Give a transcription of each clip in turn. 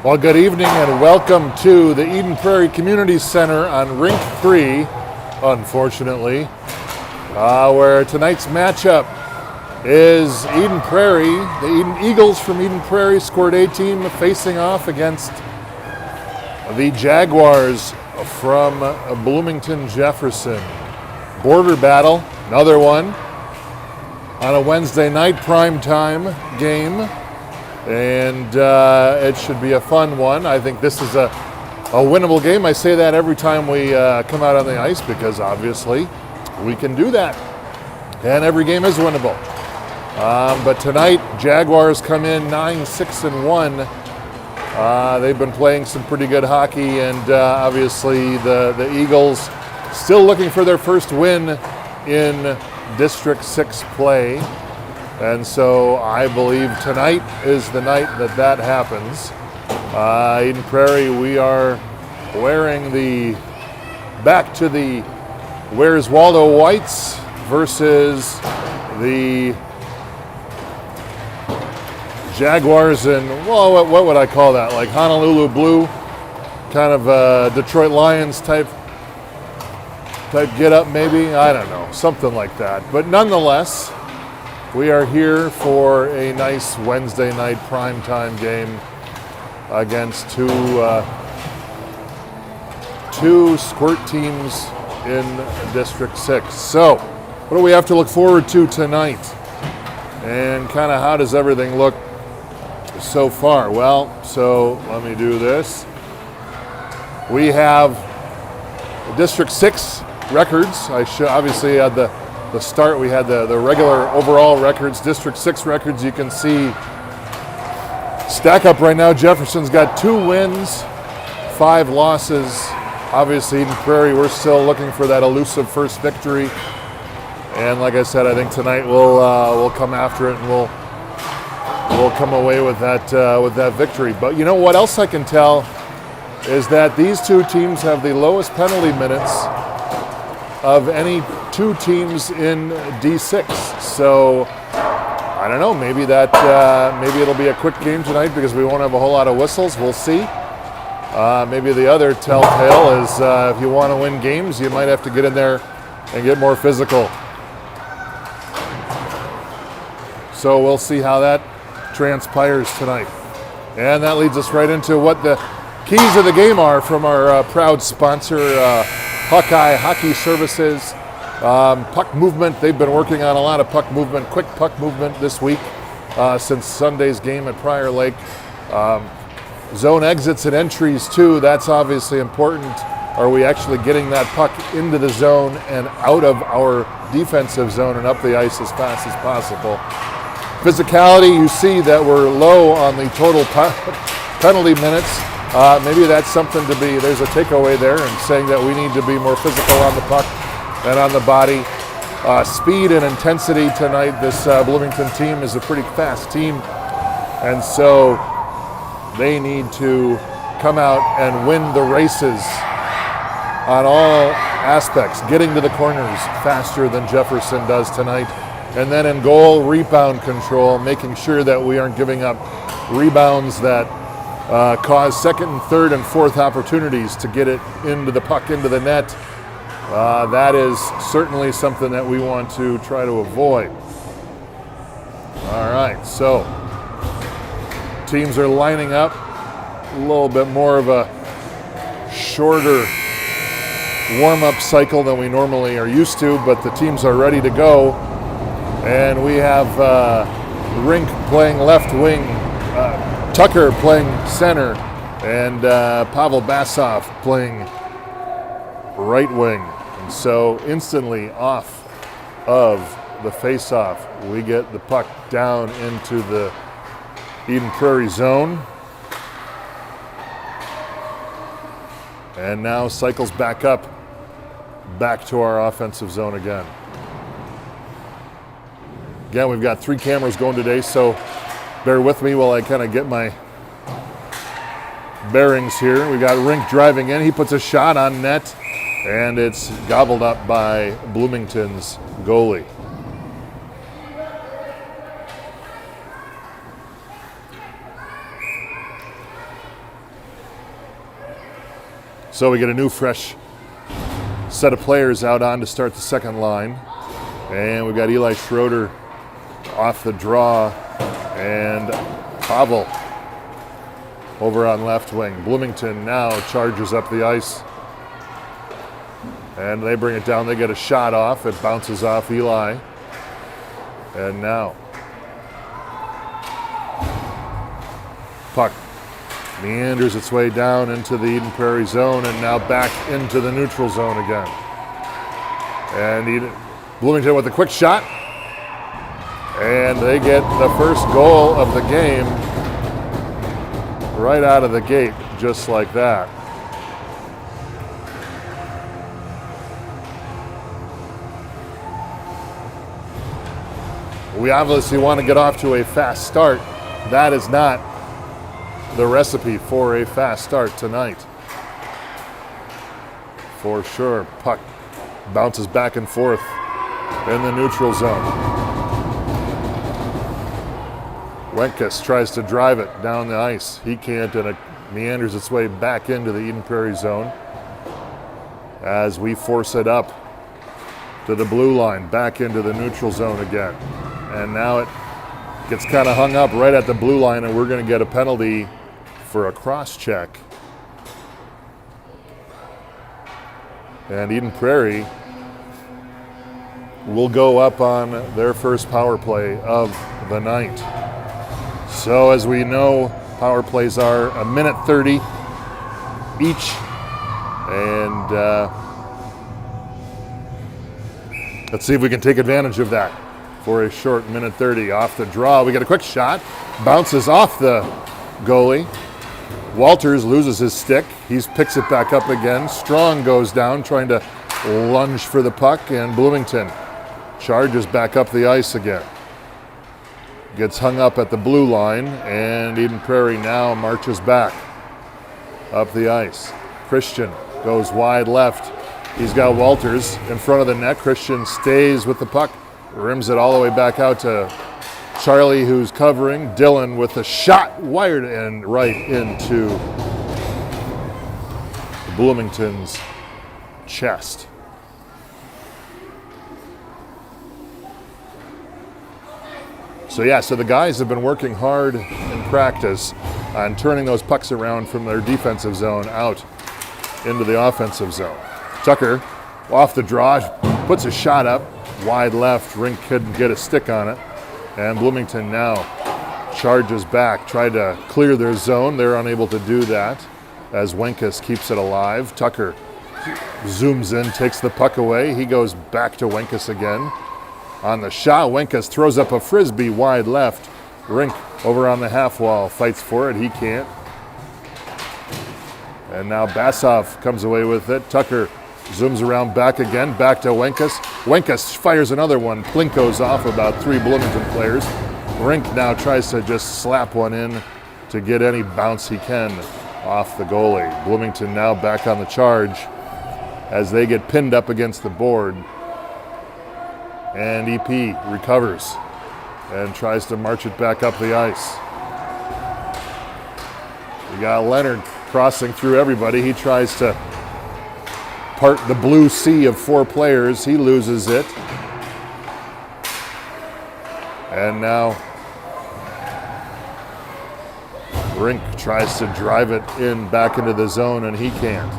Well, good evening and welcome to the Eden Prairie Community Center on Rink 3, unfortunately, where tonight's matchup is Eden Prairie, the Eden Eagles from Eden Prairie Squirt A team facing off against the Jaguars from Bloomington, Jefferson. Border battle, another one on a Wednesday night primetime game. And it should be a fun one. I think this is a winnable game. I say that every time we come out on the ice because obviously we can do that. And every game is winnable. But tonight, Jaguars come in 9-6-1. They've been playing some pretty good hockey, and obviously the Eagles still looking for their first win in District 6 play. And so I believe tonight is the night that happens. Eden Prairie, we are wearing back to the Where's Waldo Whites versus the Jaguars in, well, what would I call that? Like Honolulu blue, kind of Detroit Lions type get up maybe? I don't know, something like that. But nonetheless, we are here for a nice Wednesday night primetime game against two Squirt teams in District 6. So, what do we have to look forward to tonight? And kind of how does everything look so far? Well, so let me do this. We have District 6 records. I obviously had the start, we had the regular overall records, District 6 records. You can see stack up right now. Jefferson's got 2 wins, 5 losses. Obviously, Eden Prairie, we're still looking for that elusive first victory. And like I said, I think tonight we'll come after it and we'll come away with that victory. But you know what else I can tell is that these two teams have the lowest penalty minutes of any 2 teams in D6. So I don't know, maybe it'll be a quick game tonight because we won't have a whole lot of whistles. We'll see. Maybe the other telltale is if you want to win games, you might have to get in there and get more physical. So we'll see how that transpires tonight. And that leads us right into what the keys of the game are from our proud sponsor, Hawkeye Hockey Services. Puck movement, they've been working on a lot of puck movement, quick puck movement this week since Sunday's game at Prairie Lake. Zone exits and entries too, that's obviously important. Are we actually getting that puck into the zone and out of our defensive zone and up the ice as fast as possible? Physicality, you see that we're low on the total penalty minutes. Maybe that's something to be, there's a takeaway there and saying that we need to be more physical on the puck and on the body. Speed and intensity tonight. This Bloomington team is a pretty fast team, and so they need to come out and win the races on all aspects, getting to the corners faster than Jefferson does tonight, and then in goal, rebound control, making sure that we aren't giving up rebounds that cause second and third and fourth opportunities to get it into the puck, into the net. That is certainly something that we want to try to avoid. All right, so teams are lining up. A little bit more of a shorter warm-up cycle than we normally are used to, but the teams are ready to go. And we have Rink playing left wing, Tucker playing center, and Pavel Basov playing right wing. And so instantly off of the face-off, we get the puck down into the Eden Prairie zone. And now cycles back up, back to our offensive zone again. Again, we've got 3 cameras going today, so bear with me while I kind of get my bearings here. We got Rink driving in. He puts a shot on net, and it's gobbled up by Bloomington's goalie. So we get a new fresh set of players out on to start the second line. And we've got Eli Schroeder off the draw and Pavel over on left wing. Bloomington now charges up the ice. And they bring it down. They get a shot off. It bounces off Eli. And now puck meanders its way down into the Eden Prairie zone and now back into the neutral zone again. And Bloomington with a quick shot. And they get the first goal of the game right out of the gate, just like that. We obviously want to get off to a fast start. That is not the recipe for a fast start tonight. For sure. Puck bounces back and forth in the neutral zone. Wenkus tries to drive it down the ice. He can't, and it meanders its way back into the Eden Prairie zone as we force it up to the blue line, back into the neutral zone again. And now it gets kind of hung up right at the blue line, and we're going to get a penalty for a cross check. And Eden Prairie will go up on their first power play of the night. So as we know, power plays are a minute 30 each. And let's see if we can take advantage of that for a short minute 30. Off the draw, we get a quick shot. Bounces off the goalie. Walters loses his stick. He picks it back up again. Strong goes down, trying to lunge for the puck, and Bloomington charges back up the ice again. Gets hung up at the blue line, and Eden Prairie now marches back up the ice. Christian goes wide left. He's got Walters in front of the net. Christian stays with the puck, rims it all the way back out to Charlie, who's covering. Dylan with a shot wired and right into Bloomington's chest. So the guys have been working hard in practice on turning those pucks around from their defensive zone out into the offensive zone. Tucker off the draw, puts a shot up, wide left. Rink couldn't get a stick on it. And Bloomington now charges back, tried to clear their zone. They're unable to do that as Wenkus keeps it alive. Tucker zooms in, takes the puck away. He goes back to Wenkus again. On the shot, Wenkus throws up a frisbee wide left. Rink over on the half wall, fights for it. He can't. And now Bassoff comes away with it. Tucker zooms around back again, back to Wenkus. Wenkus fires another one. Plinko's off about 3 Bloomington players. Rink now tries to just slap one in to get any bounce he can off the goalie. Bloomington now back on the charge as they get pinned up against the board. And EP recovers and tries to march it back up the ice. We got Leonard crossing through everybody. He tries to part the blue sea of 4 players. He loses it. And now Rink tries to drive it in back into the zone, and he can't.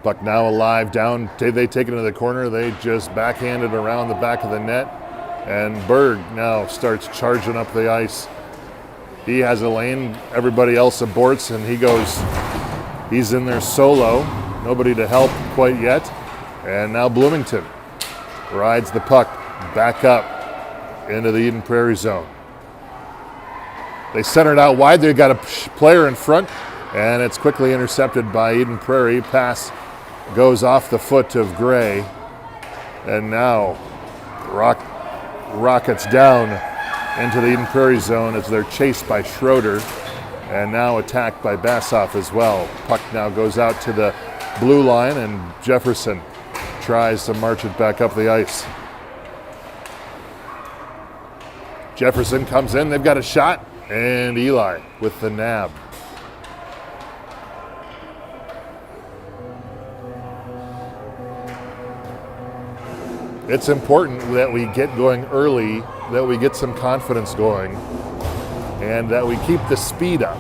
Puck now alive down. They take it into the corner. They just backhand it around the back of the net. And Berg now starts charging up the ice. He has a lane. Everybody else aborts, and he's in there solo. Nobody to help quite yet. And now Bloomington rides the puck back up into the Eden Prairie zone. They center it out wide. They've got a player in front, and it's quickly intercepted by Eden Prairie. Pass goes off the foot of Gray, and now rockets down into the Eden Prairie zone as they're chased by Schroeder, and now attacked by Bassoff as well. Puck now goes out to the blue line, and Jefferson tries to march it back up the ice. Jefferson comes in. They've got a shot. And Eli with the nab. It's important that we get going early, that we get some confidence going, and that we keep the speed up.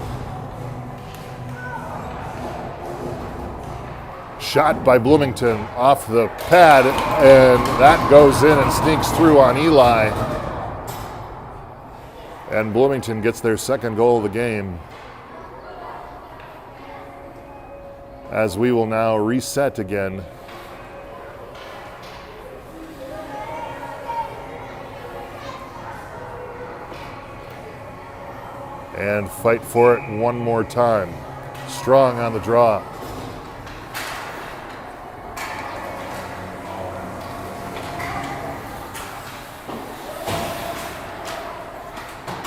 Shot by Bloomington off the pad, and that goes in and sneaks through on Eli. And Bloomington gets their second goal of the game. As we will now reset again. And fight for it one more time. Strong on the draw.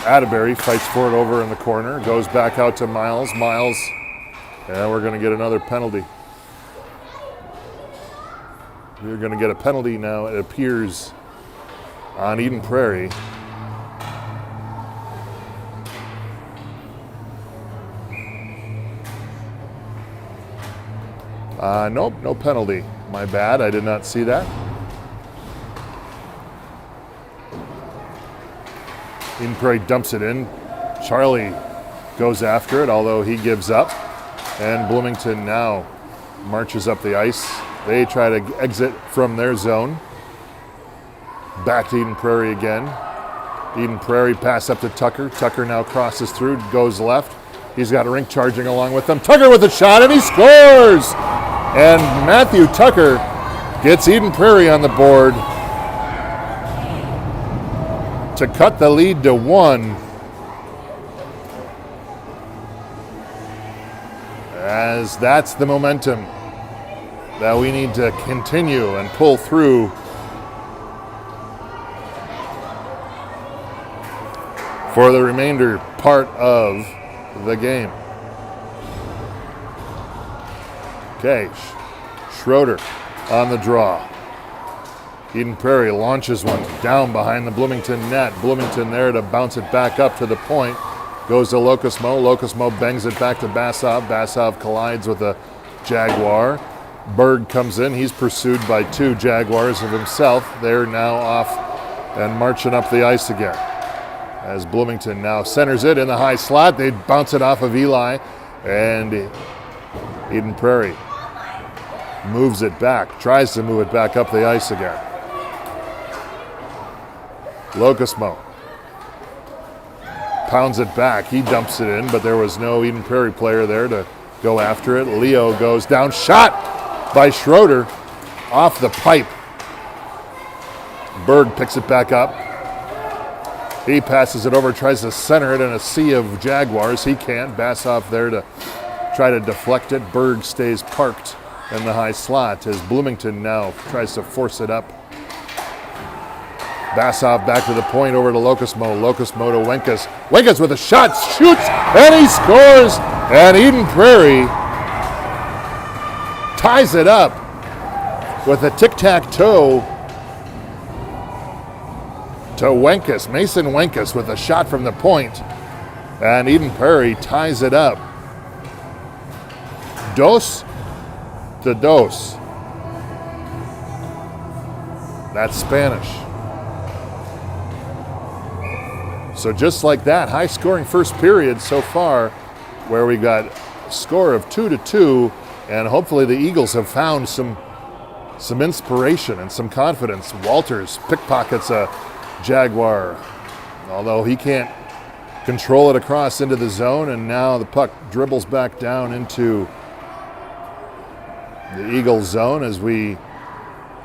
Atterbury fights for it over in the corner, goes back out to Miles. Miles, and we're going to get another penalty. We're going to get a penalty now, it appears, on Eden Prairie. Nope, no penalty. My bad, I did not see that. Eden Prairie dumps it in. Charlie goes after it, although he gives up. And Bloomington now marches up the ice. They try to exit from their zone. Back to Eden Prairie again. Eden Prairie pass up to Tucker. Tucker now crosses through, goes left. He's got a rink charging along with them. Tucker with a shot, and he scores! And Matthew Tucker gets Eden Prairie on the board to cut the lead to 1. As that's the momentum that we need to continue and pull through for the remainder part of the game. Okay, Schroeder on the draw. Eden Prairie launches one down behind the Bloomington net. Bloomington there to bounce it back up to the point. Goes to Locusmo. Locusmo bangs it back to Basov. Basov collides with a Jaguar. Berg comes in. He's pursued by 2 Jaguars of himself. They're now off and marching up the ice again. As Bloomington now centers it in the high slot. They bounce it off of Eli. And Eden Prairie moves it back, tries to move it back up the ice again. Locusmo pounds it back. He dumps it in, but there was no Eden Prairie player there to go after it. Leo goes down. Shot by Schroeder off the pipe. Berg picks it back up. He passes it over, tries to center it in a sea of Jaguars. He can't. Basov there to try to deflect it. Berg stays parked in the high slot as Bloomington now tries to force it up. Basov back to the point, over to Locusmo. Locusmo to Wenkus. Wenkus with a shot, shoots, and he scores! And Eden Prairie ties it up with a tic-tac-toe to Wenkus. Mason Wenkus with a shot from the point. And Eden Prairie ties it up. 2-2. That's Spanish. So just like that, high-scoring first period so far, where we got a score of 2-2, and hopefully the Eagles have found some inspiration and some confidence. Walters pickpockets a Jaguar, although he can't control it across into the zone, and now the puck dribbles back down into the Eagles zone as we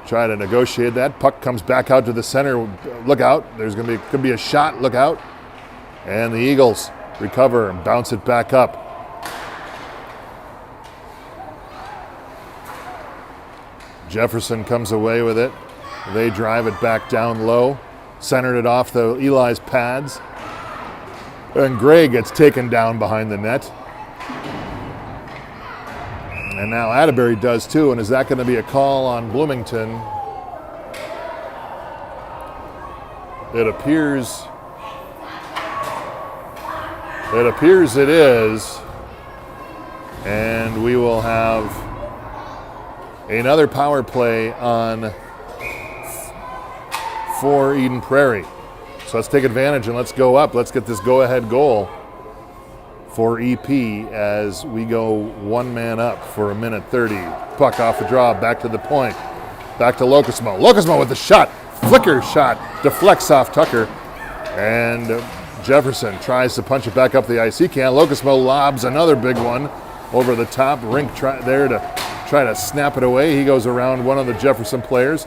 try to negotiate that. Puck comes back out to the center. Look out. There's could be a shot. Look out. And the Eagles recover and bounce it back up. Jefferson comes away with it. They drive it back down low. Centered it off the Eli's pads. And Gray gets taken down behind the net. And now Atterbury does too, and is that going to be a call on Bloomington? It appears It appears it is. And we will have another power play on for Eden Prairie. So let's take advantage and let's go up. Let's get this go-ahead goal for EP as we go one man up for 1:30. Puck off the draw, back to the point. Back to Locusmo. Locusmo with the shot. Flicker shot. Deflects off Tucker. And Jefferson tries to punch it back up the ice. He can't. Locusmo lobs another big one over the top. Rink there to try to snap it away. He goes around one of the Jefferson players.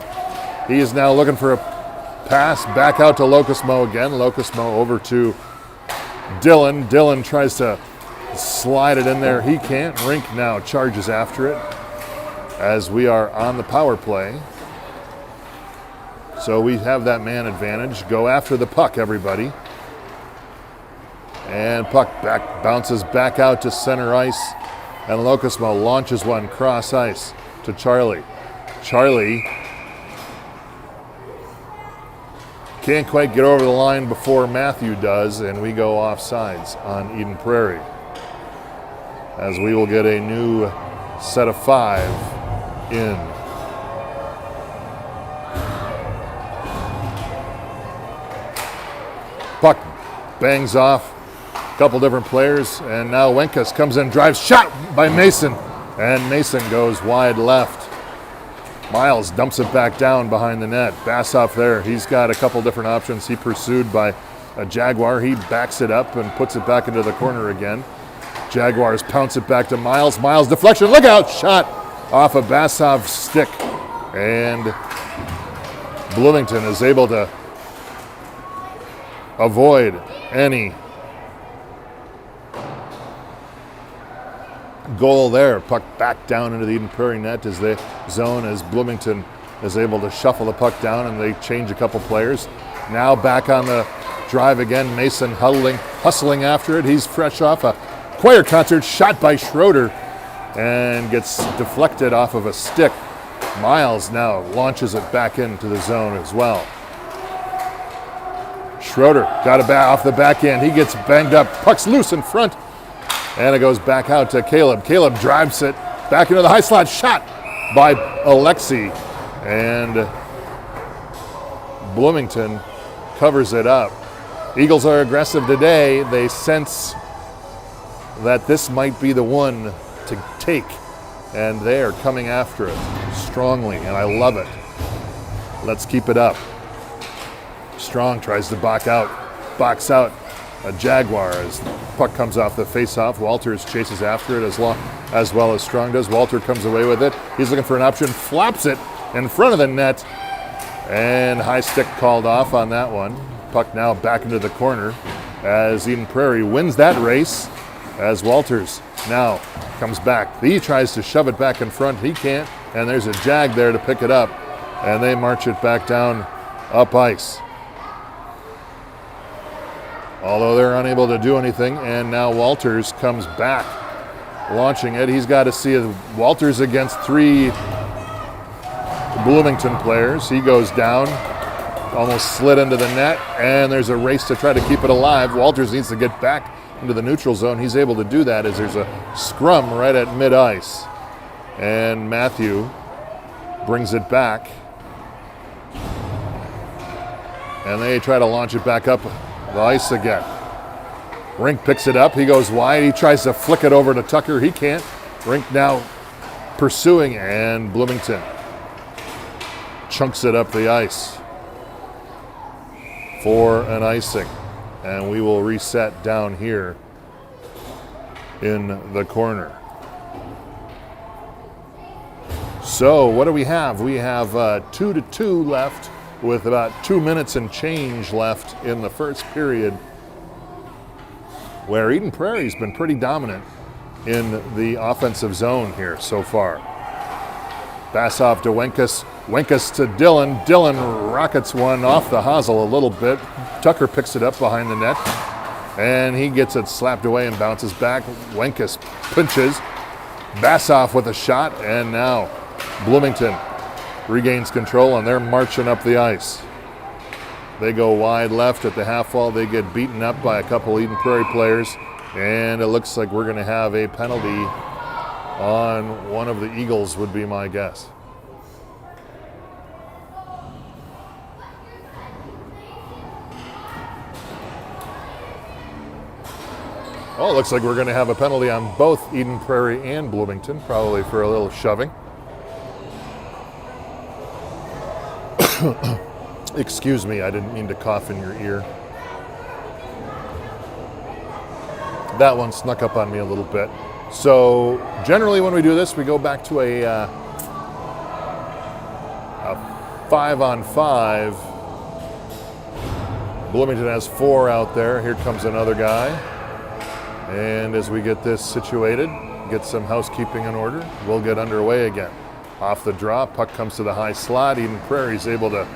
He is now looking for a pass back out to Locusmo again. Locusmo over to Dylan. Dylan tries to slide it in there. He can't. Rink now charges after it as we are on the power play. So we have that man advantage. Go after the puck, everybody. And puck bounces back out to center ice. And Locusmo launches one cross ice to Charlie. Charlie can't quite get over the line before Matthew does, and we go offsides on Eden Prairie. As we will get a new set of 5 in. Puck bangs off a couple different players, and now Wenkus comes in, drives, shot by Mason, and Mason goes wide left. Miles dumps it back down behind the net. Bassoff there, he's got a couple different options. He pursued by a Jaguar. He backs it up and puts it back into the corner again. Jaguars pounce it back to Miles. Miles deflection, look out, shot off of Bassoff's stick. And Bloomington is able to avoid any goal there. Puck back down into the Eden Prairie net as the zone, as Bloomington is able to shuffle the puck down, and they change a couple players. Now back on the drive again. Mason hustling after it. He's fresh off a choir concert, shot by Schroeder and gets deflected off of a stick. Miles now launches it back into the zone as well. Schroeder got it back off the back end. He gets banged up. Puck's loose in front. And it goes back out to Caleb. Caleb drives it back into the high slot. Shot by Alexi. And Bloomington covers it up. Eagles are aggressive today. They sense that this might be the one to take. And they are coming after it strongly. And I love it. Let's keep it up. Strong tries to box out a Jaguar as the puck comes off the face-off. Walters chases after it as well as Strong does. Walter comes away with it. He's looking for an option, flaps it in front of the net, and high stick called off on that one. Puck now back into the corner as Eden Prairie wins that race as Walters now comes back. He tries to shove it back in front. He can't, and there's a Jag there to pick it up, and they march it back down up ice. Although they're unable to do anything, and now Walters comes back, launching it. He's got to see Walters against 3 Bloomington players. He goes down, almost slid into the net, and there's a race to try to keep it alive. Walters needs to get back into the neutral zone. He's able to do that as there's a scrum right at mid-ice. And Matthew brings it back. And they try to launch it back up the ice again. Rink picks it up. He goes wide. He tries to flick it over to Tucker. He can't. Rink now pursuing, and Bloomington chunks it up the ice for an icing. And we will reset down here in the corner. So what do we have? We have 2-2 left, with about 2 minutes and change left in the first period, where Eden Prairie's been pretty dominant in the offensive zone here so far. Bassoff to Wenkus. Wenkus to Dylan. Dylan rockets one off the hosel a little bit. Tucker picks it up behind the net, and he gets it slapped away and bounces back. Wenkus pinches. Bassoff with a shot, and now Bloomington regains control, and they're marching up the ice. They go wide left at the half wall. They get beaten up by a couple Eden Prairie players. And it looks like we're going to have a penalty on one of the Eagles, would be my guess. Oh, it looks like we're going to have a penalty on both Eden Prairie and Bloomington, probably for a little shoving. Excuse me, I didn't mean to cough in your ear. That one snuck up on me a little bit. So generally when we do this, we go back to a 5-on-5. Bloomington has 4 out there. Here comes another guy. And as we get this situated, get some housekeeping in order, we'll get underway again. Off the draw, puck comes to the high slot. Eden Prairie's able to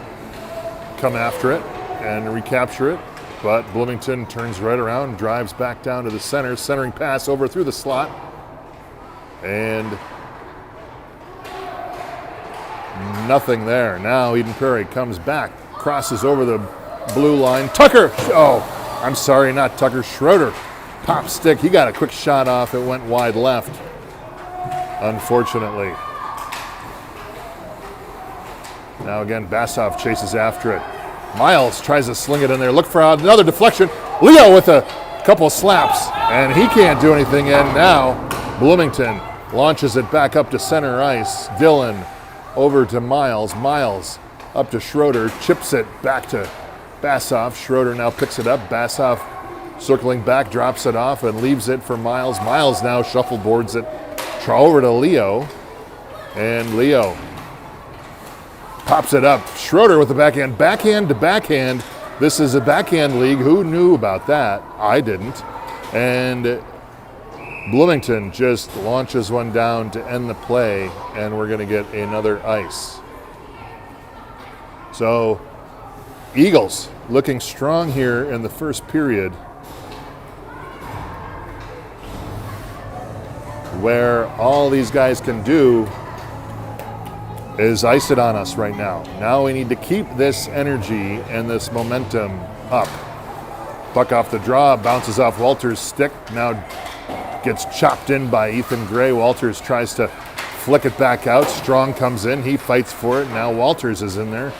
come after it and recapture it. But Bloomington turns right around, drives back down to the center, centering pass over through the slot. And nothing there. Now Eden Prairie comes back, crosses over the blue line. Tucker! Oh, I'm sorry, not Tucker. Schroeder. Pop stick. He got a quick shot off. It went wide left, unfortunately. Now again, Bassoff chases after it. Miles tries to sling it in there. Look for another deflection. Leo with a couple of slaps, and he can't do anything. And now Bloomington launches it back up to center ice. Dillon over to Miles. Miles up to Schroeder. Chips it back to Bassoff. Schroeder now picks it up. Bassoff circling back, drops it off, and leaves it for Miles. Miles now shuffleboards it over to Leo. And Leo pops it up. Schroeder with the backhand. Backhand to backhand. This is a backhand league. Who knew about that? I didn't. And Bloomington just launches one down to end the play, and we're going to get another ice. So, Eagles looking strong here in the first period, where all these guys can do is ice it on us right now. Now we need to keep this energy and this momentum up. Puck off the draw, bounces off Walters' stick, now gets chopped in by Ethan Gray. Walters tries to flick it back out. Strong comes in, he fights for it. Now Walters is in there,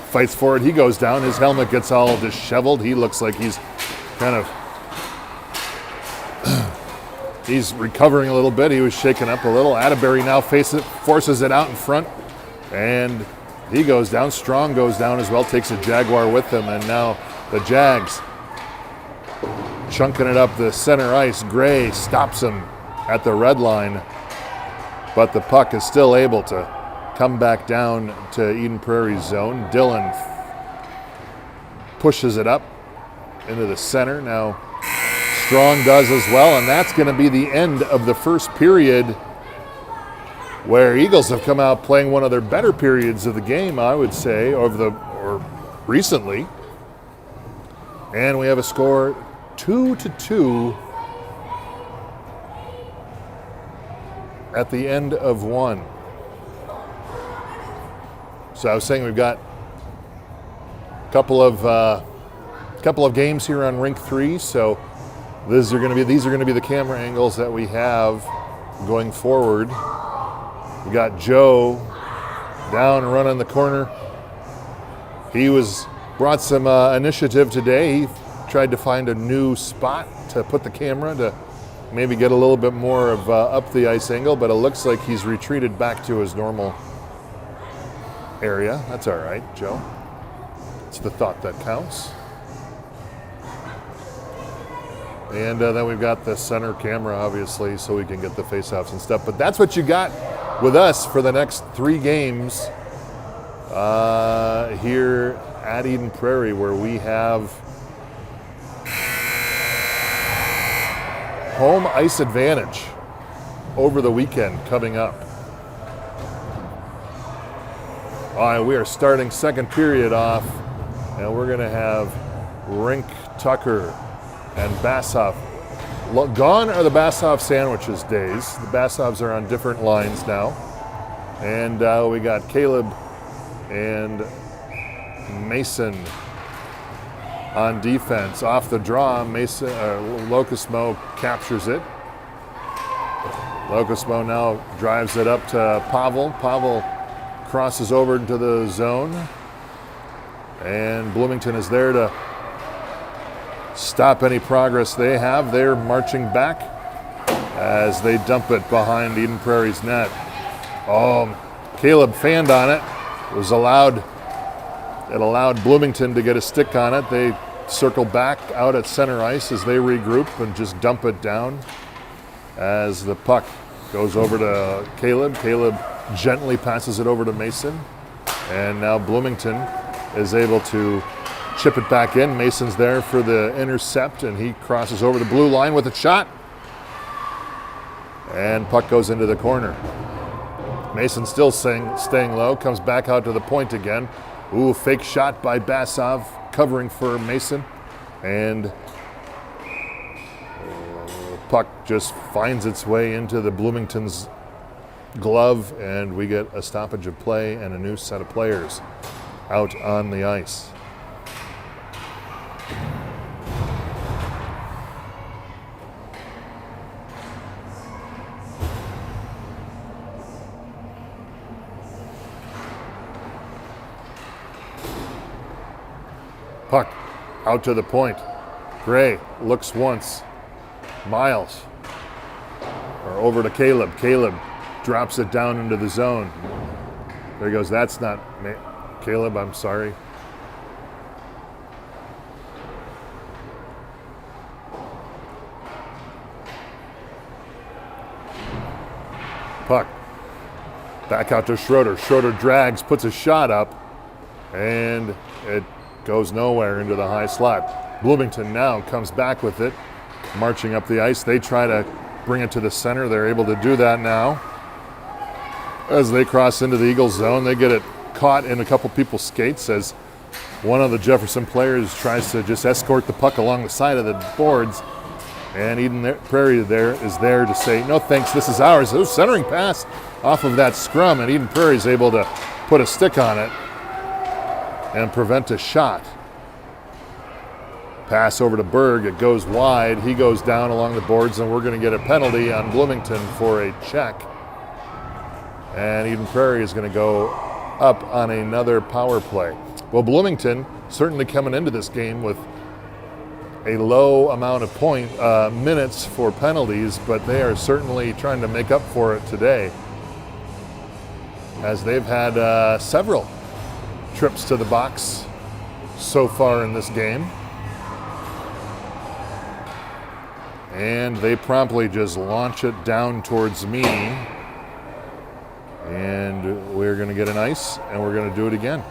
fights for it, he goes down. His helmet gets all disheveled. He looks like he's kind of he's recovering a little bit. He was shaken up a little. Atterbury now forces it out in front, and he goes down. Strong goes down as well, takes a Jaguar with him, and now the Jags chunking it up the center ice. Gray stops him at the red line, but the puck is still able to come back down to Eden Prairie's zone. Dillon pushes it up into the center. Now Strong does as well, and that's going to be the end of the first period, where Eagles have come out playing one of their better periods of the game, I would say, or recently. And we have a score 2-2 at the end of one. So I was saying we've got a couple of games here on Rink 3. So these are going to be the camera angles that we have going forward. We got Joe down running the corner. He brought some initiative today. He tried to find a new spot to put the camera to maybe get a little bit more of up the ice angle, but it looks like he's retreated back to his normal area. That's all right, Joe. It's the thought that counts. And then we've got the center camera, obviously, so we can get the face-offs and stuff. But that's what you got with us for the next 3 games here at Eden Prairie, where we have home ice advantage over the weekend coming up. All right, we are starting second period off, and we're going to have Rink, Tucker, and Bassoff. Gone are the Bassoff sandwiches days. The Bassoffs are on different lines now. And we got Caleb and Mason on defense. Off the draw, Locusmo captures it. Locusmo now drives it up to Pavel. Pavel crosses over into the zone. And Bloomington is there to stop any progress they have. They're marching back as they dump it behind Eden Prairie's net. Oh, Caleb fanned on it. It allowed Bloomington to get a stick on it. They circle back out at center ice as they regroup and just dump it down as the puck goes over to Caleb. Caleb gently passes it over to Mason. And now Bloomington is able to chip it back in. Mason's there for the intercept, and he crosses over the blue line with a shot. And puck goes into the corner. Mason still staying low, comes back out to the point again. Ooh, fake shot by Basov, covering for Mason. And puck just finds its way into the Bloomington's glove, and we get a stoppage of play and a new set of players out on the ice. Puck out to the point. Gray looks once. Miles. Or over to Caleb. Caleb drops it down into the zone. There he goes. That's not Caleb, I'm sorry. Puck back out to Schroeder. Schroeder drags, puts a shot up, and it goes nowhere into the high slot. Bloomington now comes back with it, marching up the ice. They try to bring it to the center. They're able to do that now. As they cross into the Eagles zone, they get it caught in a couple people's skates as one of the Jefferson players tries to just escort the puck along the side of the boards. And Eden Prairie is there to say, no thanks, this is ours. It was centering pass off of that scrum, and Eden Prairie is able to put a stick on it and prevent a shot. Pass over to Berg, it goes wide. He goes down along the boards, and we're going to get a penalty on Bloomington for a check. And Eden Prairie is going to go up on another power play. Well, Bloomington certainly coming into this game with a low amount of minutes for penalties, but they are certainly trying to make up for it today, as they've had several trips to the box so far in this game. And they promptly just launch it down towards me. And we're going to get an ice, and we're going to do it again.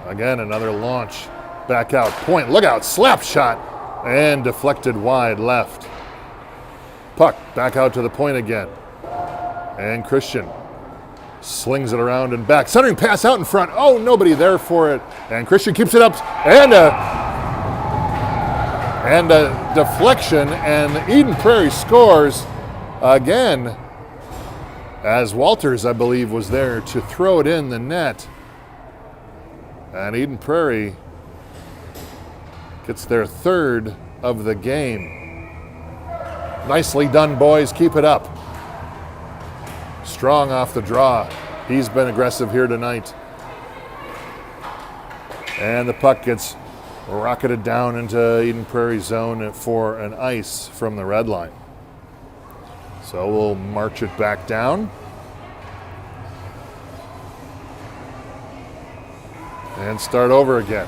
Again, another launch. Back out. Point. Look out. Slap shot. And deflected wide left. Puck back out to the point again. And Christian slings it around and back. Centering pass out in front. Oh, nobody there for it. And Christian keeps it up. And a deflection. And Eden Prairie scores again, as Walters, I believe, was there to throw it in the net. And Eden Prairie gets their third of the game. Nicely done, boys. Keep it up. Strong off the draw. He's been aggressive here tonight. And the puck gets rocketed down into Eden Prairie zone for an ice from the red line. So we'll march it back down. And start over again.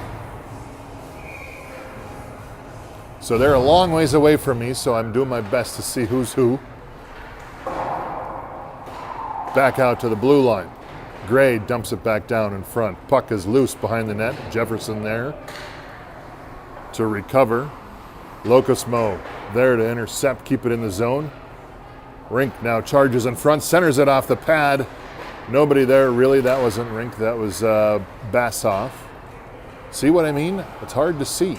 So they're a long ways away from me, so I'm doing my best to see who's who. Back out to the blue line. Gray dumps it back down in front. Puck is loose behind the net. Jefferson there to recover. Locusmo there to intercept, keep it in the zone. Rink now charges in front, centers it off the pad. Nobody there, really. That wasn't Rink, that was Basov. See what I mean? It's hard to see.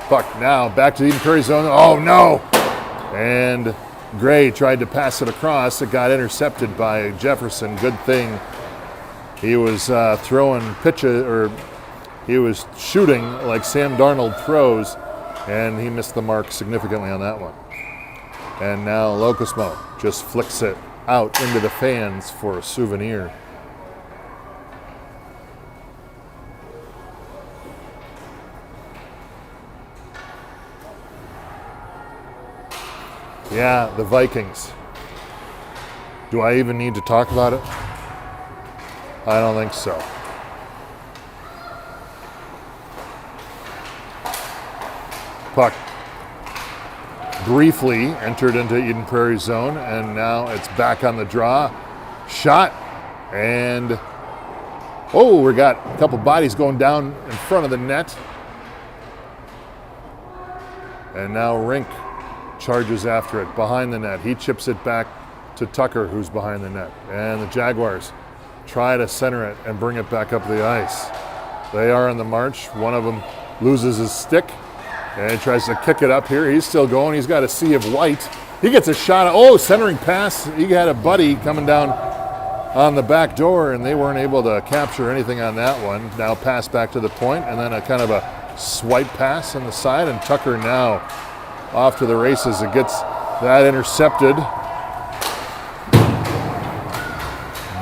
Puck now back to the Eden Prairie zone. Oh no! And Gray tried to pass it across. It got intercepted by Jefferson. Good thing he was throwing pitches, or he was shooting like Sam Darnold throws, and he missed the mark significantly on that one. And now Locosmo just flicks it out into the fans for a souvenir. Yeah, the Vikings. Do I even need to talk about it? I don't think so. Puck briefly entered into Eden Prairie zone, and now it's back on the draw. Shot, and oh, we got a couple bodies going down in front of the net. And now Rink charges after it behind the net. He chips it back to Tucker, who's behind the net. And the Jaguars try to center it and bring it back up the ice. They are on the march. One of them loses his stick and tries to kick it up here. He's still going. He's got a sea of white. He gets a shot. Oh, centering pass. He had a buddy coming down on the back door, and they weren't able to capture anything on that one. Now pass back to the point, and then a kind of a swipe pass on the side, and Tucker now off to the races. It gets that intercepted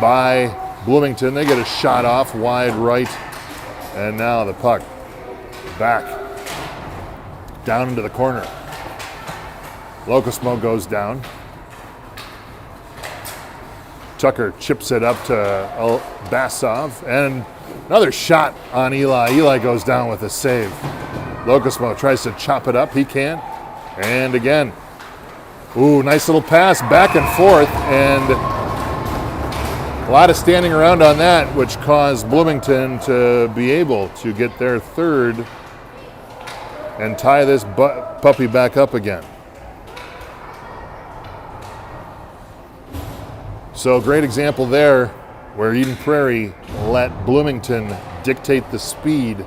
by Bloomington. They get a shot off wide right, and now the puck back down into the corner. Locosmo goes down. Tucker chips it up to Basov, and another shot on Eli. Eli goes down with a save. Locosmo tries to chop it up. He can't. And again, ooh, nice little pass back and forth, and a lot of standing around on that, which caused Bloomington to be able to get their third and tie this puppy back up again. So great example there where Eden Prairie let Bloomington dictate the speed,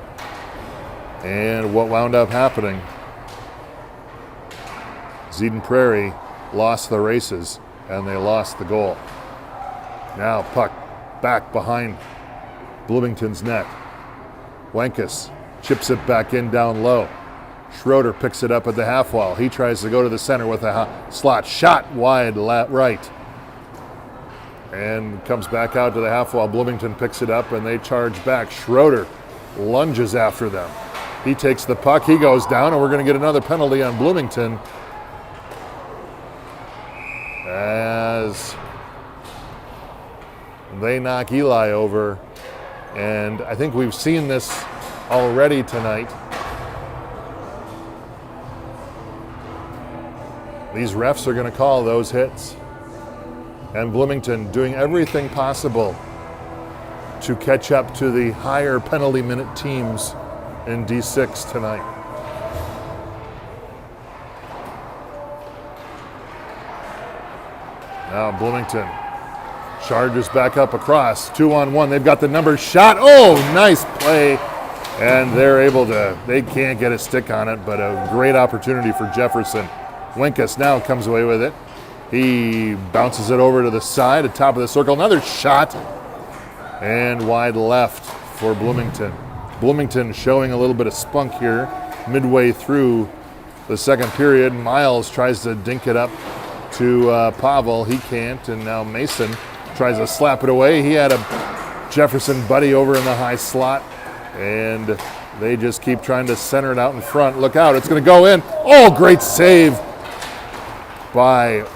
and what wound up happening, Eden Prairie lost the races and they lost the goal. Now puck back behind Bloomington's net. Wenkus chips it back in down low. Schroeder picks it up at the half wall. He tries to go to the center with a slot shot wide right, and comes back out to the half wall. Bloomington picks it up and they charge back. Schroeder lunges after them. He takes the puck. He goes down, and we're going to get another penalty on Bloomington as they knock Eli over. And I think we've seen this already tonight. These refs are going to call those hits. And Bloomington doing everything possible to catch up to the higher penalty minute teams in D6 tonight. Now Bloomington charges back up across, 2-on-1. They've got the number shot. Oh, nice play. And they're able to, they can't get a stick on it, but a great opportunity for Jefferson. Wenkus now comes away with it. He bounces it over to the side, at top of the circle. Another shot, and wide left for Bloomington. Bloomington showing a little bit of spunk here midway through the second period. Miles tries to dink it up to Pavel. He can't, and now Mason tries to slap it away. He had a Jefferson buddy over in the high slot, and they just keep trying to center it out in front. Look out, it's going to go in. Oh, great save by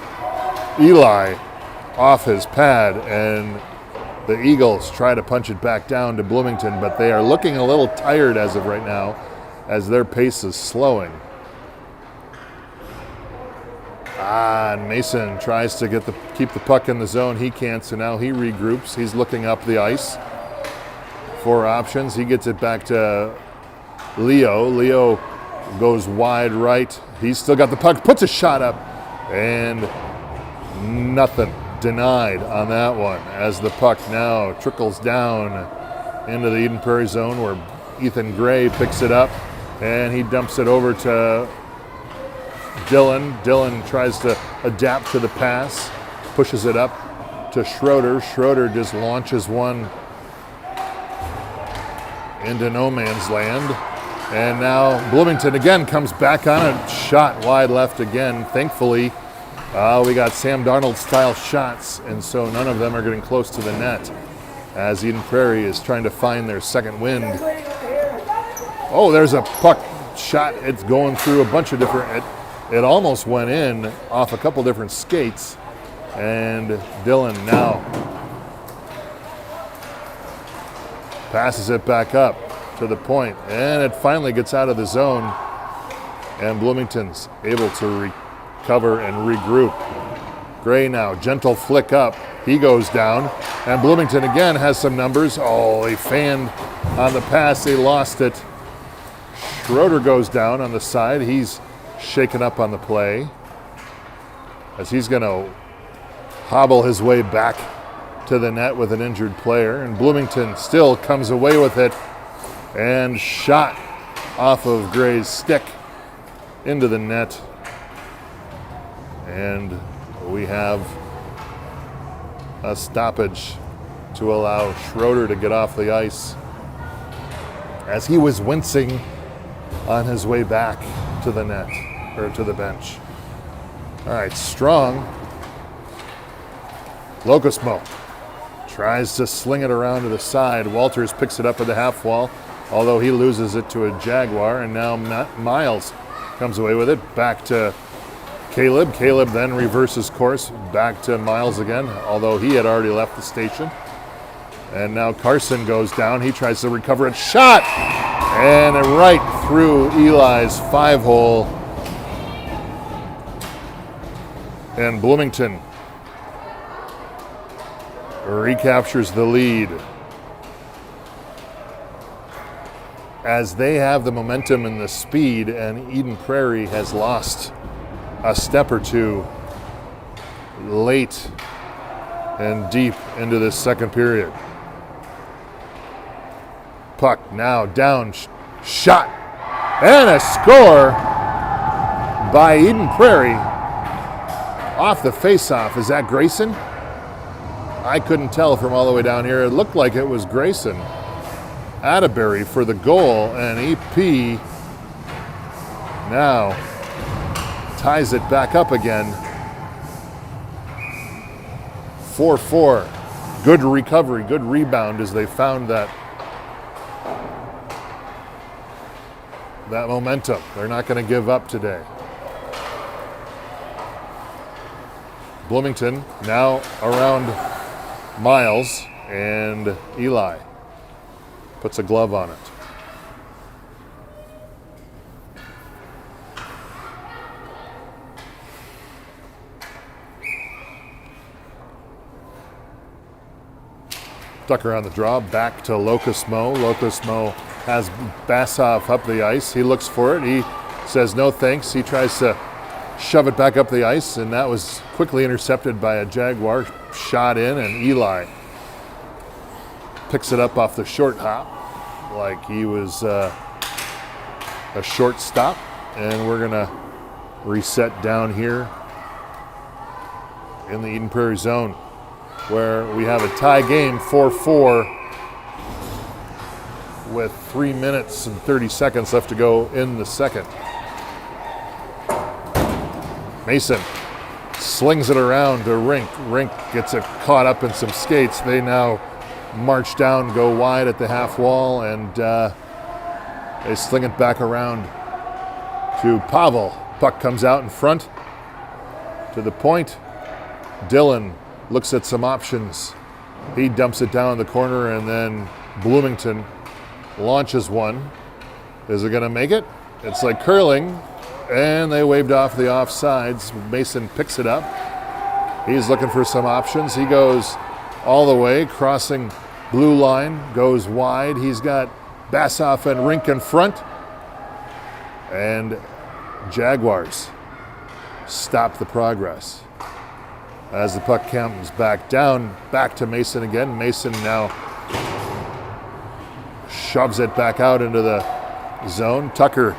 Eli off his pad, and the Eagles try to punch it back down to Bloomington, but they are looking a little tired as of right now as their pace is slowing. And Mason tries to keep the puck in the zone. He can't, so now he regroups. He's looking up the ice for options. He gets it back to Leo. Leo goes wide right. He's still got the puck, puts a shot up, and nothing. Denied on that one as the puck now trickles down into the Eden Prairie zone where Ethan Gray picks it up And he dumps it over to Dillon. Dillon tries to adapt to the pass, pushes it up to Schroeder. Schroeder just launches one into no man's land. And now Bloomington again comes back on it, shot wide left again. Thankfully, we got Sam Darnold style shots, and so none of them are getting close to the net as Eden Prairie is trying to find their second wind. Oh, there's a puck shot. It's going through a bunch of different, it almost went in off a couple different skates. And Dillon now passes it back up to the point, and it finally gets out of the zone, and Bloomington's able to recover and regroup. Gray now, gentle flick up, he goes down, and Bloomington again has some numbers. Oh, they fanned on the pass, they lost it. Schroeder goes down on the side, he's shaken up on the play as he's gonna hobble his way back to the net with an injured player, and Bloomington still comes away with it, and shot off of Gray's stick into the net. And we have a stoppage to allow Schroeder to get off the ice as he was wincing on his way back to the net, or to the bench. All right, Strong. Locosmo tries to sling it around to the side. Walters picks it up at the half wall, although he loses it to a Jaguar, and now Miles comes away with it. Back to Caleb. Caleb then reverses course back to Miles again, although he had already left the station. And now Carson goes down. He tries to recover it. Shot! And right through Eli's 5-hole. And Bloomington recaptures the lead as they have the momentum and the speed, and Eden Prairie has lost a step or two late and deep into this second period. Puck now down, shot, and a score by Eden Prairie off the face-off. Is that Grayson? I couldn't tell from all the way down here. It looked like it was Grayson. Atterbury for the goal, and EP now ties it back up again. 4-4. Good recovery, good rebound as they found that momentum. They're not going to give up today. Bloomington now around Miles, and Eli puts a glove on it. Tucker on the draw, back to Locosmo. Locosmo has Bassoff up the ice. He looks for it. He says no thanks. He tries to shove it back up the ice, and that was quickly intercepted by a Jaguar. Shot in, and Eli picks it up off the short hop like he was a shortstop. And we're going to reset down here in the Eden Prairie zone, where we have a tie game, 4-4, with 3 minutes and 30 seconds left to go in the second. Mason slings it around to Rink. Rink gets it caught up in some skates. They now march down, go wide at the half wall, and they sling it back around to Pavel. Puck comes out in front to the point. Dillon looks at some options. He dumps it down in the corner, and then Bloomington launches one. Is it going to make it? It's like curling, and they waved off the offsides. Mason picks it up. He's looking for some options. He goes all the way, crossing blue line, goes wide. He's got Bassoff and Rink in front. And Jaguars stop the progress as the puck comes back down, back to Mason again. Mason now shoves it back out into the zone. Tucker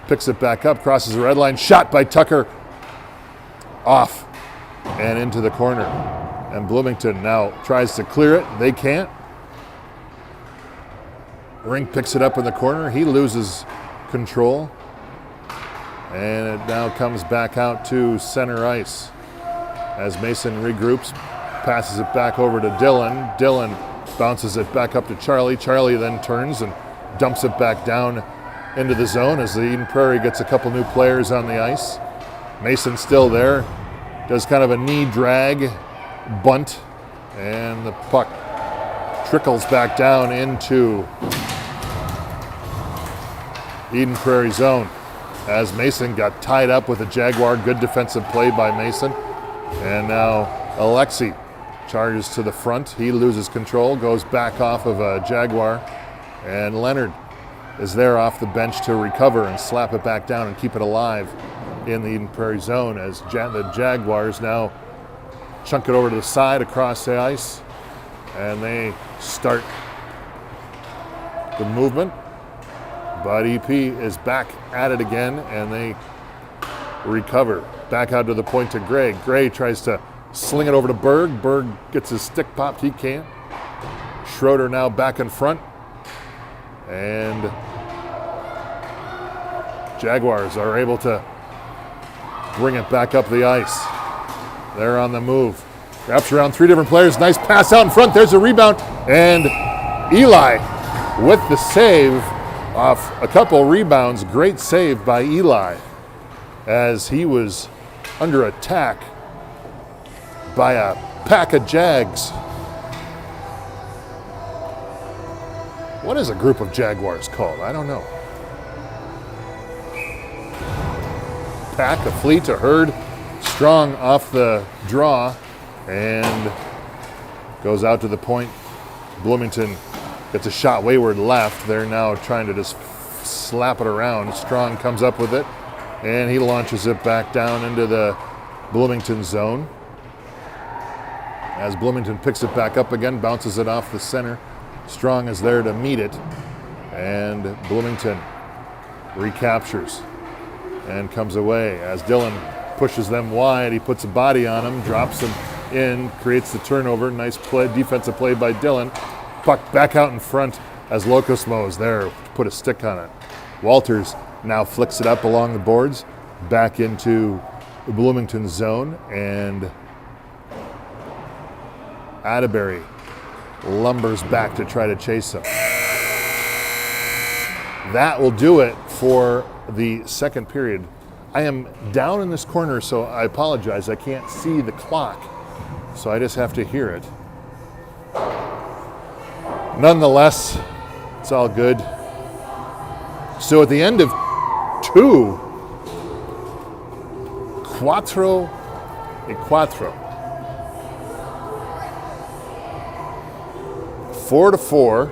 picks it back up, crosses the red line. Shot by Tucker. Off and into the corner. And Bloomington now tries to clear it. They can't. Rink picks it up in the corner. He loses control. And it now comes back out to center ice as Mason regroups, passes it back over to Dylan. Dylan bounces it back up to Charlie. Charlie then turns and dumps it back down into the zone as the Eden Prairie gets a couple new players on the ice. Mason still there, does kind of a knee drag bunt, and the puck trickles back down into Eden Prairie zone as Mason got tied up with a Jaguar. Good defensive play by Mason. And now Alexi charges to the front. He loses control, goes back off of a Jaguar, and Leonard is there off the bench to recover and slap it back down and keep it alive in the Eden Prairie zone as the Jaguars now chunk it over to the side across the ice, and they start the movement. But EP is back at it again, and they recover. Back out to the point to Gray. Gray tries to sling it over to Berg. Berg gets his stick popped. He can't. Schroeder now back in front. And Jaguars are able to bring it back up the ice. They're on the move. Wraps around three different players. Nice pass out in front. There's a rebound. And Eli with the save off a couple rebounds. Great save by Eli as he was under attack by a pack of Jags. What is a group of Jaguars called? I don't know. Pack, a fleet, a herd. Strong off the draw and goes out to the point. Bloomington gets a shot wayward left. They're now trying to just slap it around. Strong comes up with it, and he launches it back down into the Bloomington zone. As Bloomington picks it back up again, bounces it off the center. Strong is there to meet it, and Bloomington recaptures and comes away as Dylan pushes them wide. He puts a body on him, drops him in, creates the turnover. Nice play, defensive play by Dylan. Puck back out in front as Locosmo is there to put a stick on it. Walters now flicks it up along the boards, back into the Bloomington zone, and Atterbury lumbers back to try to chase him. That will do it for the second period. I am down in this corner, so I apologize. I can't see the clock, so I just have to hear it. Nonetheless, it's all good. So at the end of 2, 4-4. 4-4.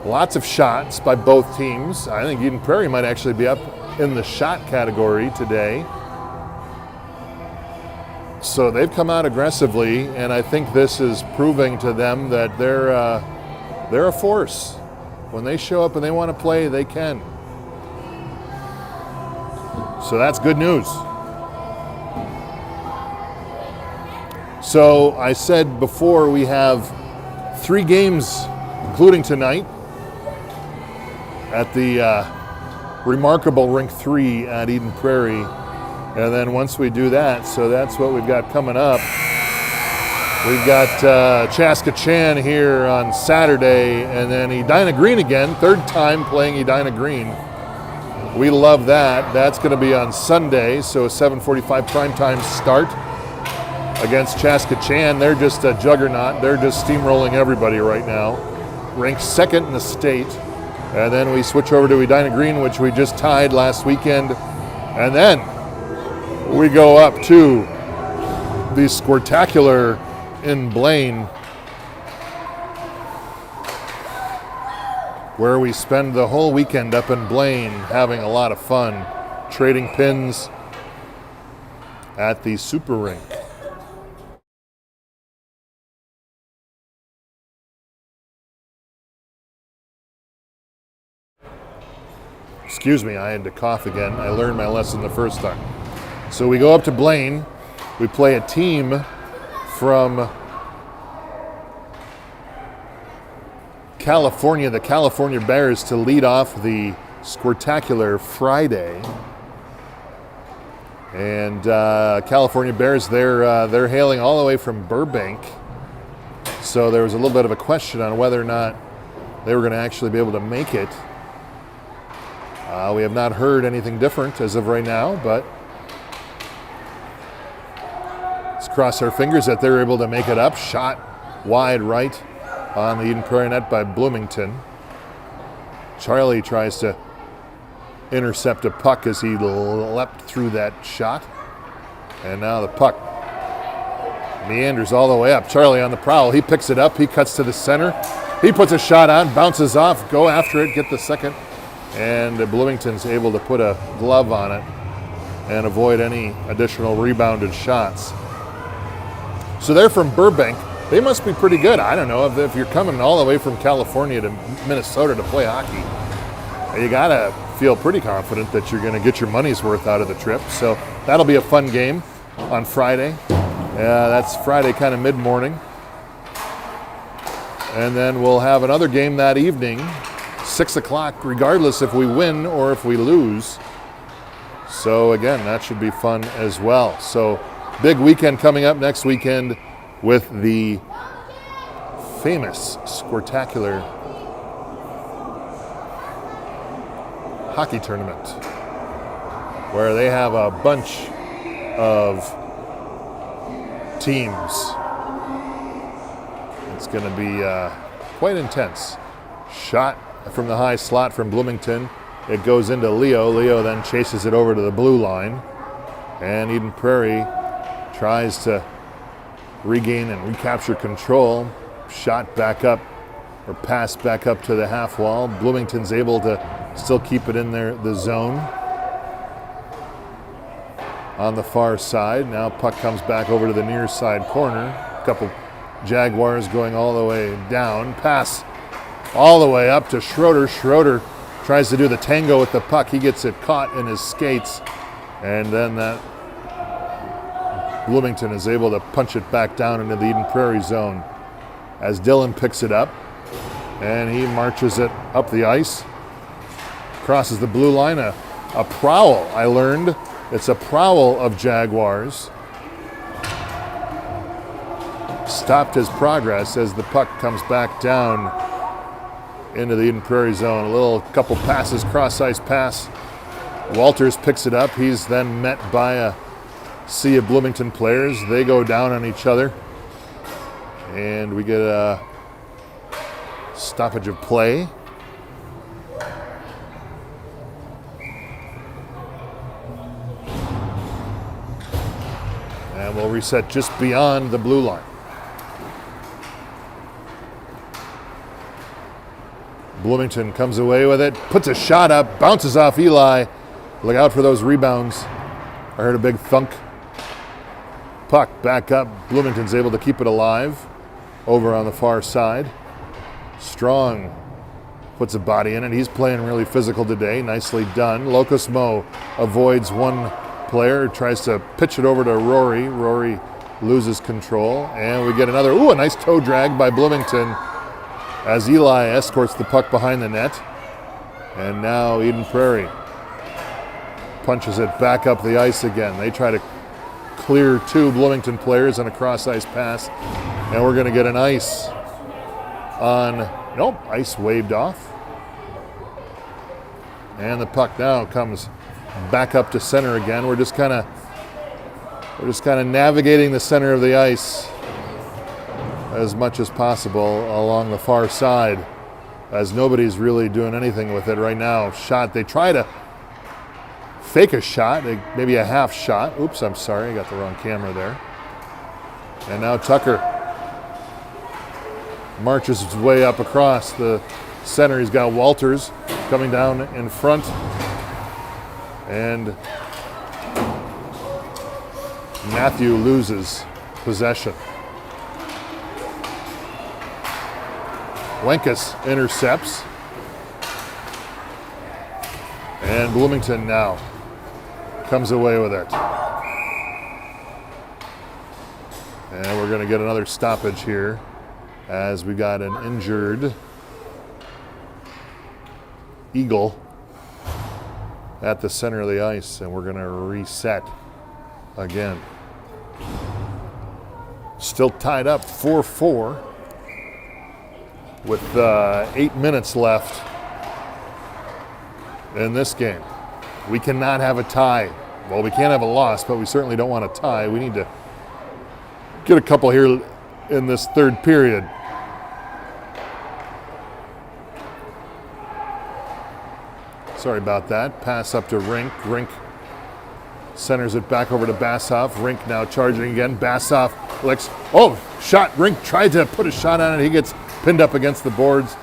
Lots of shots by both teams. I think Eden Prairie might actually be up in the shot category today. So they've come out aggressively, and I think this is proving to them that they're a force. When they show up and they want to play, they can. So that's good news. So I said before, we have 3 games, including tonight, at the remarkable Rink 3 at Eden Prairie. And then once we do that, so that's what we've got coming up. We've got Chaska Chan here on Saturday, and then Edina Green again, 3rd time playing Edina Green. We love that. That's going to be on Sunday, so a 7:45 primetime start against Chaska Chan. They're just a juggernaut. They're just steamrolling everybody right now. Ranked 2nd in the state. And then we switch over to Edina Green, which we just tied last weekend. And then we go up to the Squirtacular in Blaine, where we spend the whole weekend up in Blaine having a lot of fun, trading pins at the Super Rink. Excuse me, I had to cough again. I learned my lesson the first time. So we go up to Blaine. We play a team from California, the California Bears, to lead off the Squirtacular Friday. And California Bears, they're hailing all the way from Burbank. So there was a little bit of a question on whether or not they were going to actually be able to make it. We have not heard anything different as of right now, but let's cross our fingers that they're able to make it up. Shot wide right on the Eden Prairie net by Bloomington. Charlie tries to intercept a puck as he leapt through that shot. And now the puck meanders all the way up. Charlie on the prowl. He picks it up. He cuts to the center. He puts a shot on, bounces off, go after it, get the second. And Bloomington's able to put a glove on it and avoid any additional rebounded shots. So they're from Burbank. They must be pretty good. I don't know, if you're coming all the way from California to Minnesota to play hockey, you gotta feel pretty confident that you're gonna get your money's worth out of the trip. So that'll be a fun game on Friday. That's Friday kind of mid-morning. And then we'll have another game that evening, 6 o'clock, regardless if we win or if we lose. So again, that should be fun as well. So big weekend coming up next weekend with the famous Squirtacular hockey tournament, where they have a bunch of teams. It's going to be quite intense. Shot from the high slot from Bloomington. It goes into Leo. Leo then chases it over to the blue line. And Eden Prairie tries to regain and recapture control. Shot back up, or pass back up to the half wall. Bloomington's able to still keep it in there, the zone. On the far side, now puck comes back over to the near side corner. A couple Jaguars going all the way down. Pass all the way up to Schroeder. Schroeder tries to do the tango with the puck. He gets it caught in his skates. And then that Bloomington is able to punch it back down into the Eden Prairie zone as Dylan picks it up. And he marches it up the ice. Crosses the blue line. A prowl, I learned. It's a prowl of Jaguars. Stopped his progress as the puck comes back down into the Eden Prairie zone. A little couple passes, cross-ice pass. Walters picks it up. He's then met by a sea of Bloomington players. They go down on each other. And we get a stoppage of play. And we'll reset just beyond the blue line. Bloomington comes away with it, puts a shot up, bounces off Eli. Look out for those rebounds. I heard a big thunk. Puck back up. Bloomington's able to keep it alive over on the far side. Strong puts a body in it. He's playing really physical today. Nicely done. Locust Mo avoids one player, tries to pitch it over to Rory. Rory loses control, and we get another, a nice toe drag by Bloomington as Eli escorts the puck behind the net. And now Eden Prairie punches it back up the ice again. They try to clear two Bloomington players on a cross-ice pass, and we're going to get an ice on, ice waved off. And the puck now comes back up to center again. We're just kind of navigating the center of the ice as much as possible along the far side, as nobody's really doing anything with it right now. Shot, they try to fake a shot, maybe a half shot. Oops, I'm sorry, I got the wrong camera there. And now Tucker marches his way up across the center. He's got Walters coming down in front. And Matthew loses possession. Wenkus intercepts. And Bloomington now comes away with it. And we're going to get another stoppage here as we got an injured Eagle at the center of the ice, and we're going to reset again. Still tied up 4-4 with 8 minutes left in this game. We cannot have a tie. Well, we can't have a loss, but we certainly don't want a tie. We need to get a couple here in this third period. Sorry about that. Pass up to Rink. Rink centers it back over to Bassoff. Rink now charging again. Bassoff licks. Oh, shot. Rink tried to put a shot on it. He gets pinned up against the boards.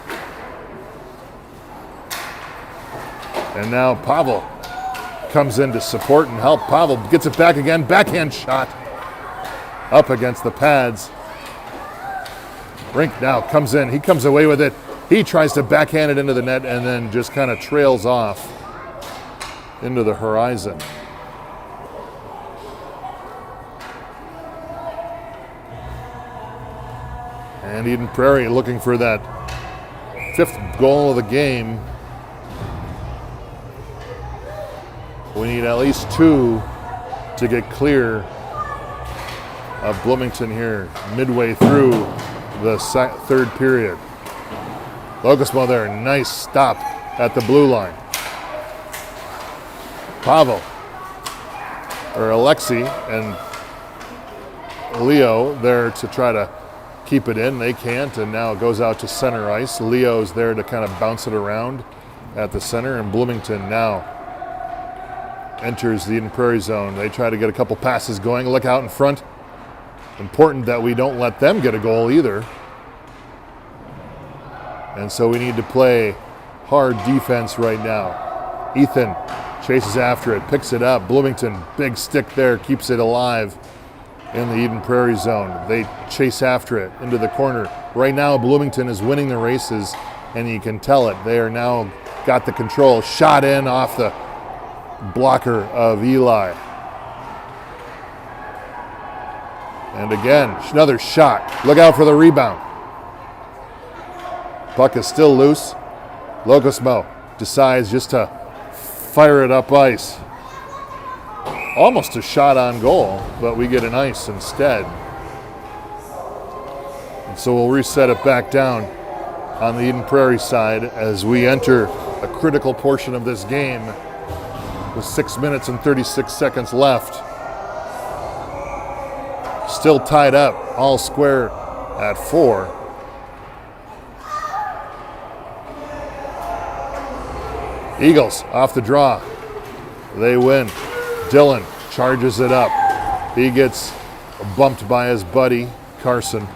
And now Pavel comes in to support and help. Pavel gets it back again. Backhand shot up against the pads. Rink now comes in. He comes away with it. He tries to backhand it into the net and then just kind of trails off into the horizon. And Eden Prairie looking for that 5th goal of the game. We need at least 2 to get clear of Bloomington here midway through the third period. Locosmo there, nice stop at the blue line. Pavel, or Alexei, and Leo there to try to keep it in. They can't, and now it goes out to center ice. Leo's there to kind of bounce it around at the center, and Bloomington now enters the Eden Prairie zone. They try to get a couple passes going. Look out in front. Important that we don't let them get a goal either. And so we need to play hard defense right now. Ethan chases after it, picks it up. Bloomington, big stick there, keeps it alive in the Eden Prairie zone. They chase after it into the corner. Right now, Bloomington is winning the races, and you can tell it. They are now got the control. Shot in off the blocker of Eli. And again, another shot. Look out for the rebound. Puck is still loose. Locosmo decides just to fire it up ice. Almost a shot on goal, but we get an ice instead. And so we'll reset it back down on the Eden Prairie side as we enter a critical portion of this game with 6 minutes and 36 seconds left. Still tied up, all square at 4. Eagles off the draw. They win. Dylan charges it up. He gets bumped by his buddy, Carson,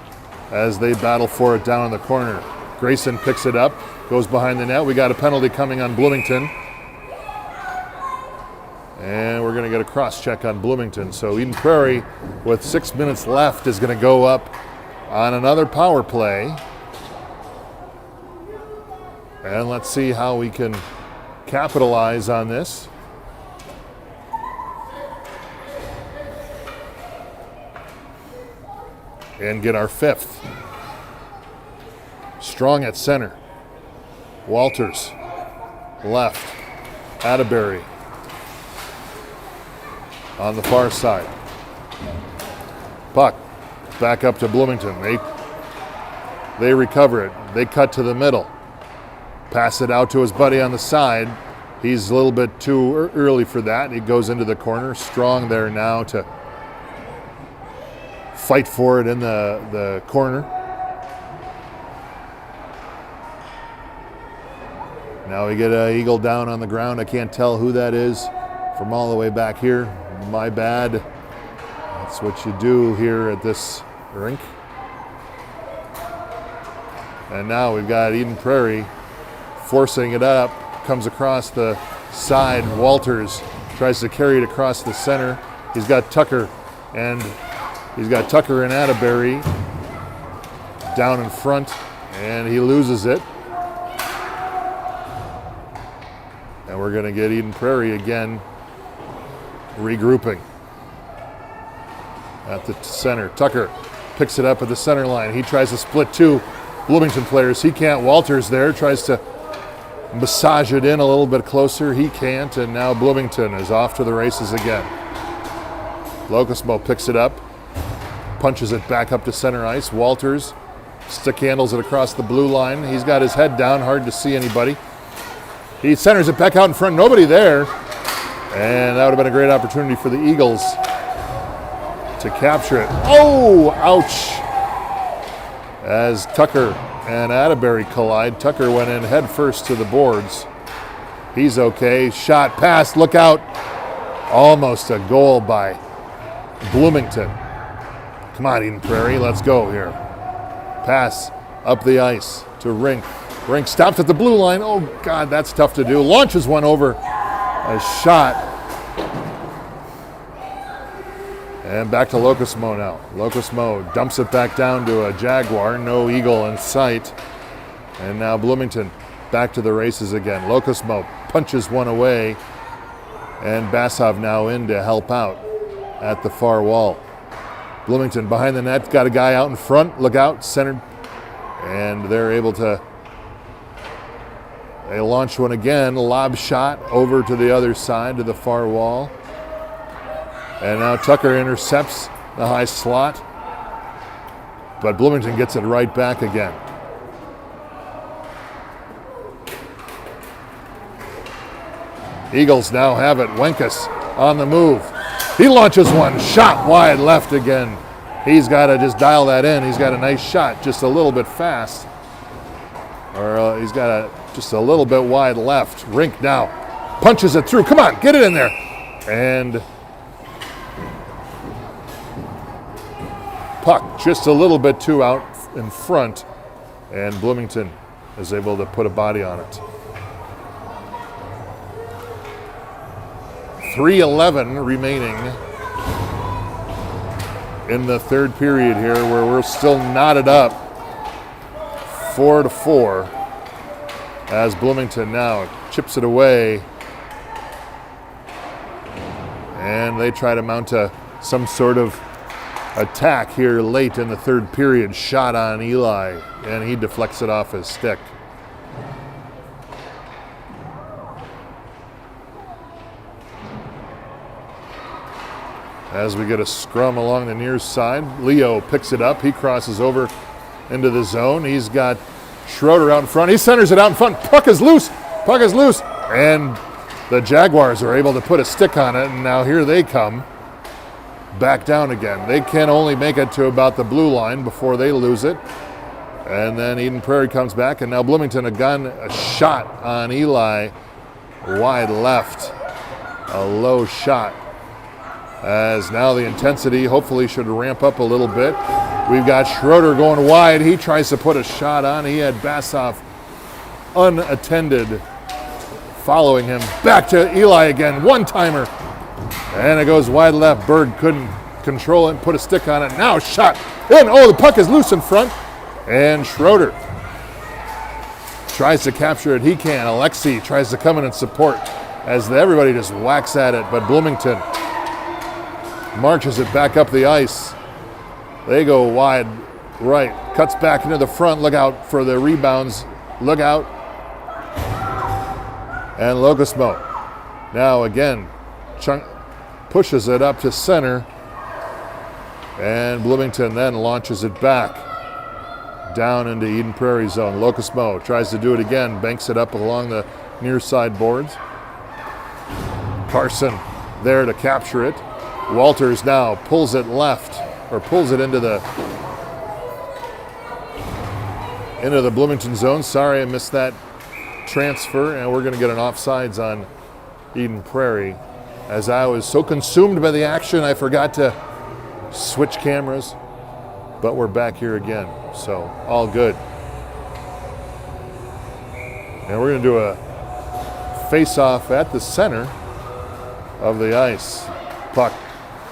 as they battle for it down in the corner. Grayson picks it up, goes behind the net. We got a penalty coming on Bloomington. And we're going to get a cross-check on Bloomington. So Eden Prairie, with 6 minutes left, is going to go up on another power play. And let's see how we can capitalize on this. And get our 5th. Strong at center. Walters, left. Atterbury on the far side. Puck back up to Bloomington. They recover it. They cut to the middle. Pass it out to his buddy on the side. He's a little bit too early for that. He goes into the corner. Strong there now to fight for it in the corner. Now we get an Eagle down on the ground. I can't tell who that is from all the way back here. My bad. That's what you do here at this rink. And now we've got Eden Prairie forcing it up. Comes across the side. Walters tries to carry it across the center. He's got Tucker and Atterbury down in front, and he loses it. And we're going to get Eden Prairie again regrouping at the center. Tucker picks it up at the center line. He tries to split two Bloomington players. He can't. Walters there tries to massage it in a little bit closer. He can't, and now Bloomington is off to the races again. Locosmo picks it up, punches it back up to center ice. Walters stick handles it across the blue line. He's got his head down, hard to see anybody. He centers it back out in front, nobody there. And that would have been a great opportunity for the Eagles to capture it. Oh, ouch. As Tucker and Atterbury collide, Tucker went in head first to the boards. He's okay. Shot, pass, look out. Almost a goal by Bloomington. Come on, Eden Prairie, let's go here. Pass up the ice to Rink. Rink stops at the blue line. Oh, God, that's tough to do. Launches one over a shot. And back to Locosmo now. Locosmo dumps it back down to a Jaguar. No Eagle in sight. And now Bloomington back to the races again. Locosmo punches one away. And Basov now in to help out at the far wall. Bloomington behind the net. Got a guy out in front. Look out. Centered. And they're able to... They launch one again. Lob shot over to the other side to the far wall. And now Tucker intercepts the high slot. But Bloomington gets it right back again. Eagles now have it. Wenkus on the move. He launches one. Shot wide left again. He's got to just dial that in. He's got a nice shot, just a little bit fast. Or he's got just a little bit wide left. Rink now punches it through. Come on, get it in there. And puck just a little bit too out in front. And Bloomington is able to put a body on it. 3:11 remaining in the third period here, where we're still knotted up 4-4 as Bloomington now chips it away, and they try to mount some sort of attack here late in the third period. Shot on Eli, and he deflects it off his stick. As we get a scrum along the near side, Leo picks it up. He crosses over into the zone. He's got Schroeder out in front. He centers it out in front. Puck is loose. Puck is loose. And the Jaguars are able to put a stick on it. And now here they come back down again. They can only make it to about the blue line before they lose it. And then Eden Prairie comes back. And now Bloomington, a shot on Eli. Wide left. A low shot. As now the intensity hopefully should ramp up a little bit. We've got Schroeder going wide. He tries to put a shot on. He had Basov unattended following him. Back to Eli again. One-timer. And it goes wide left. Berg couldn't control it and put a stick on it. Now shot in. Oh, the puck is loose in front. And Schroeder tries to capture it. He can. Alexei tries to come in and support as everybody just whacks at it. But Bloomington marches it back up the ice. They go wide right. Cuts back into the front. Look out for the rebounds. Look out. And Locosmo now again pushes it up to center. And Bloomington then launches it back down into Eden Prairie zone. Locosmo tries to do it again. Banks it up along the near side boards. Carson there to capture it. Walters now pulls it left, or pulls it into the Bloomington zone. Sorry, I missed that transfer, and we're going to get an offsides on Eden Prairie. As I was so consumed by the action, I forgot to switch cameras, but we're back here again, so all good. And we're going to do a face-off at the center of the ice. Puck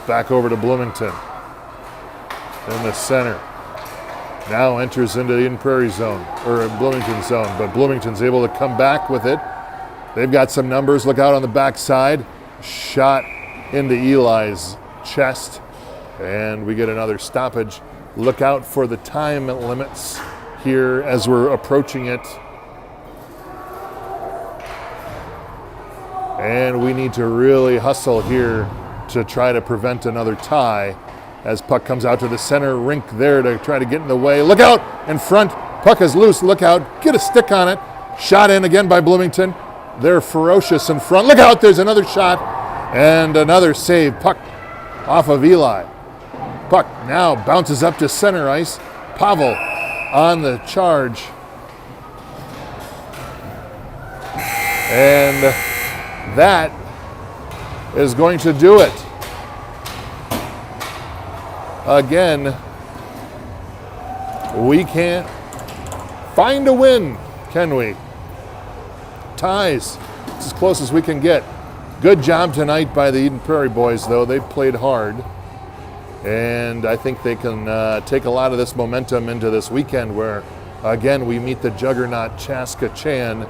back over to Bloomington in the center. Now enters into the Eden Prairie zone, or Bloomington zone, but Bloomington's able to come back with it. They've got some numbers. Look out on the backside. Shot into Eli's chest. And we get another stoppage. Look out for the time limits here as we're approaching it. And we need to really hustle here to try to prevent another tie as puck comes out to the center rink there to try to get in the way. Look out in front. Puck is loose. Look out. Get a stick on it. Shot in again by Bloomington. They're ferocious in front. Look out. There's another shot and another save. Puck off of Eli. Puck now bounces up to center ice. Pavel on the charge. And that is going to do it. Again, we can't find a win, can we? Ties. It's as close as we can get. Good job tonight by the Eden Prairie boys, though. They played hard. And I think they can take a lot of this momentum into this weekend where, again, we meet the juggernaut Chaska Chan,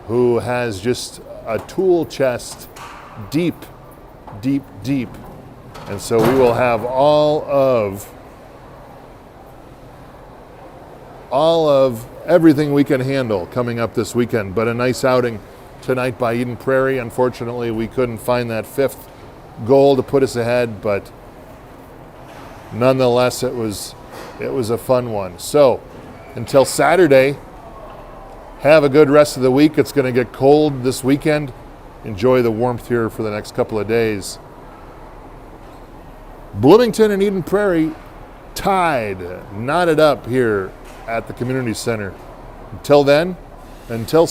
who has just a tool chest deep, deep, deep. And so we will have all of everything we can handle coming up this weekend. But a nice outing tonight by Eden Prairie. Unfortunately, we couldn't find that fifth goal to put us ahead, but nonetheless, it was a fun one. So until Saturday, have a good rest of the week. It's going to get cold this weekend. Enjoy the warmth here for the next couple of days. Bloomington and Eden Prairie tied, knotted up here at the community center. Until then, until